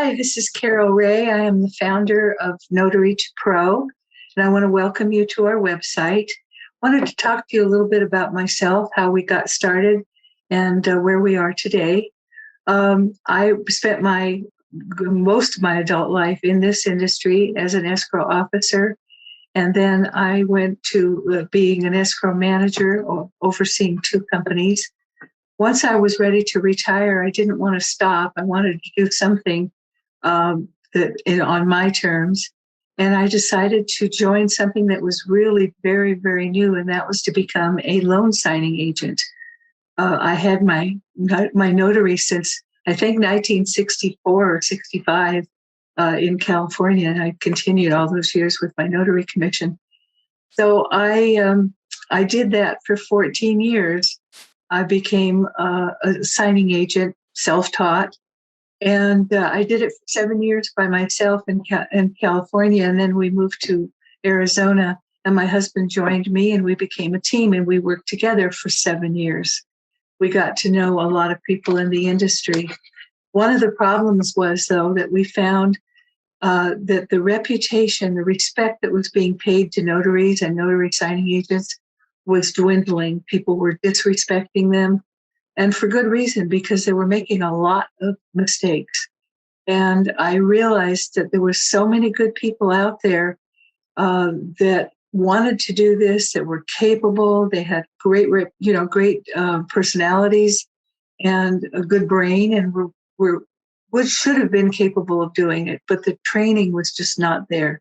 Hi, this is Carol Ray. I am the founder of Notary2Pro, and I want to welcome you to our website. I wanted to talk to you a little bit about myself, how we got started, and where we are today. I spent most of my adult life in this industry as an escrow officer, and then I went to being an escrow manager or overseeing two companies. Once I was ready to retire, I didn't want to stop. I wanted to do something on my terms. And I decided to join something that was really very, very new, and that was to become a loan signing agent. I had my notary since, I think, 1964 or 65 in California, and I continued all those years with my notary commission. So I did that for 14 years. I became a signing agent, self-taught, and I did it for 7 years by myself in California, and then we moved to Arizona, and my husband joined me, and we became a team, and we worked together for 7 years. We got to know a lot of people in the industry. One of the problems was, though, that we found that the reputation, the respect that was being paid to notaries and notary signing agents was dwindling. People were disrespecting them, and for good reason, because they were making a lot of mistakes. And I realized that there were so many good people out there that wanted to do this, that were capable. They had great personalities and a good brain, and which should have been capable of doing it, but the training was just not there.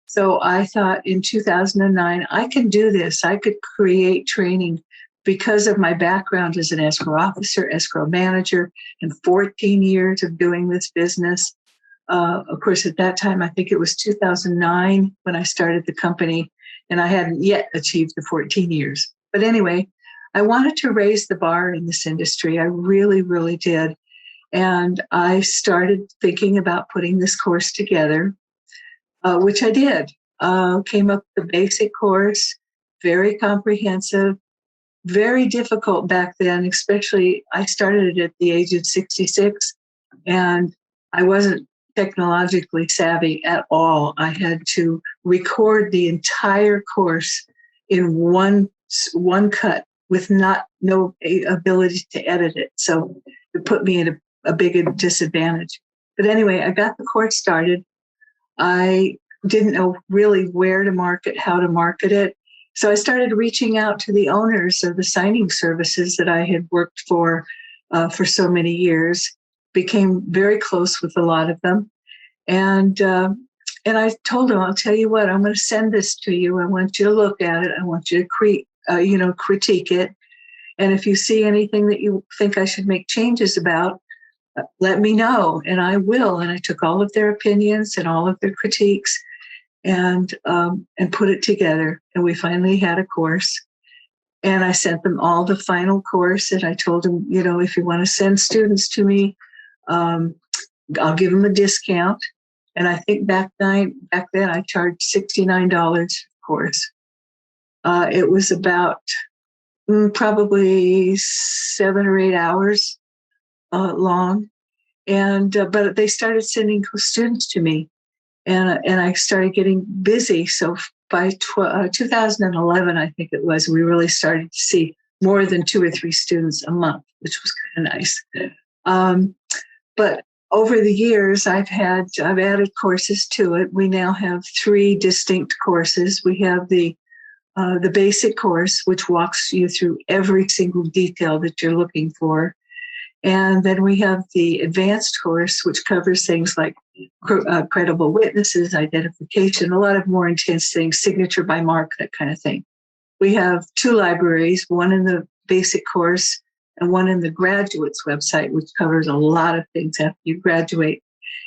So I thought in 2009, I can do this. I could create training because of my background as an escrow officer, escrow manager, and 14 years of doing this business. Of course, at that time, I think it was 2009 when I started the company, and I hadn't yet achieved the 14 years. But anyway, I wanted to raise the bar in this industry. I really, really did. And I started thinking about putting this course together, which I did. Came up with the basic course, very comprehensive, very difficult back then, especially I started it at the age of 66, and I wasn't technologically savvy at all. I had to record the entire course in one cut with no ability to edit it. So it put me at a big disadvantage. But anyway, I got the course started. I didn't know really where to market, how to market it. So I started reaching out to the owners of the signing services that I had worked for so many years, became very close with a lot of them. And I told them, I'll tell you what, I'm going to send this to you. I want you to look at it. I want you to critique it. And if you see anything that you think I should make changes about, let me know, and I will. And I took all of their opinions and all of their critiques and put it together. And we finally had a course. And I sent them all the final course. And I told them, if you want to send students to me, I'll give them a discount. And I think back then I charged $69 for the course. It was about probably 7 or 8 hours long, and but they started sending students to me, and I started getting busy. So by 2011, I think it was, we really started to see more than 2 or 3 students a month, which was kind of nice. But over the years, I've added courses to it. We now have 3 distinct courses. We have the basic course, which walks you through every single detail that you're looking for. And then we have the advanced course, which covers things like credible witnesses, identification, a lot of more intense things, signature by mark, that kind of thing. We have 2 libraries, one in the basic course and one in the graduate's website, which covers a lot of things after you graduate.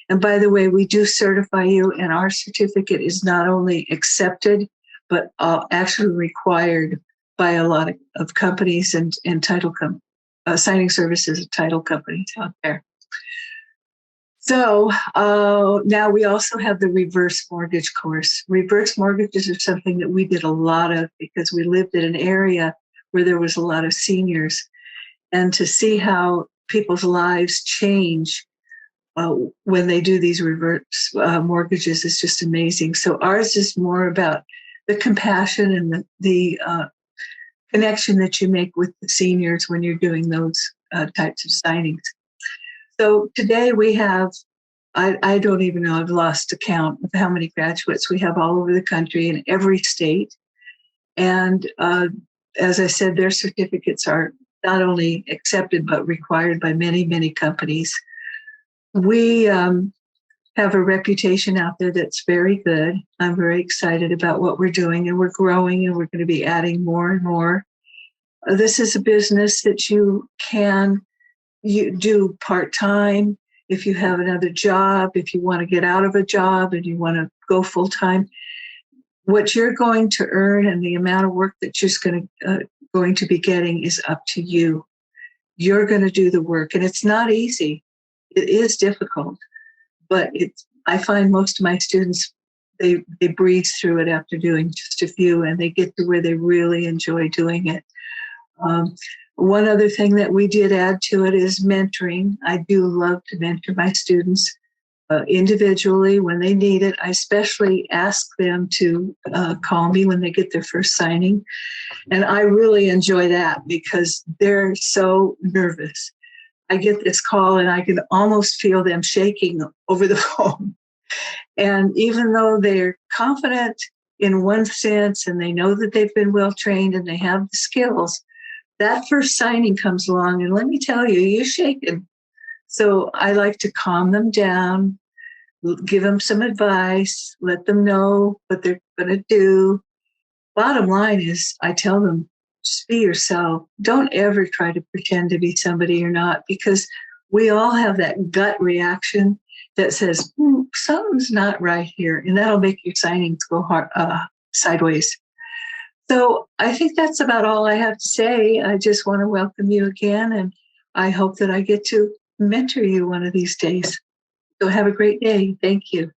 And by the way, we do certify you, and our certificate is not only accepted, but actually required by a lot of companies and title companies. Signing services and title companies out there. So now we also have the reverse mortgage course. Reverse mortgages are something that we did a lot of because we lived in an area where there was a lot of seniors. And to see how people's lives change when they do these reverse mortgages is just amazing. So ours is more about the compassion and the connection that you make with the seniors when you're doing those types of signings. So today we have, I don't even know, I've lost count of how many graduates we have all over the country in every state. And as I said, their certificates are not only accepted, but required by many, many companies. We have a reputation out there that's very good. I'm very excited about what we're doing, and we're growing, and we're going to be adding more and more. This is a business that you do part-time. If you have another job, if you want to get out of a job and you want to go full-time, what you're going to earn and the amount of work that you're going to be getting is up to you. You're going to do the work, and it's not easy. It is difficult, but I find most of my students, they breeze through it after doing just a few, and they get to where they really enjoy doing it. One other thing that we did add to it is mentoring. I do love to mentor my students individually when they need it. I especially ask them to call me when they get their first signing. And I really enjoy that because they're so nervous. I get this call and I can almost feel them shaking over the phone. And even though they're confident in one sense and they know that they've been well trained and they have the skills, that first signing comes along and let me tell you, you're shaking. So I like to calm them down, give them some advice, let them know what they're going to do. Bottom line is I tell them, just be yourself. Don't ever try to pretend to be somebody you're not, because we all have that gut reaction that says, something's not right here. And that'll make your signings go sideways. So I think that's about all I have to say. I just want to welcome you again. And I hope that I get to mentor you one of these days. So have a great day. Thank you.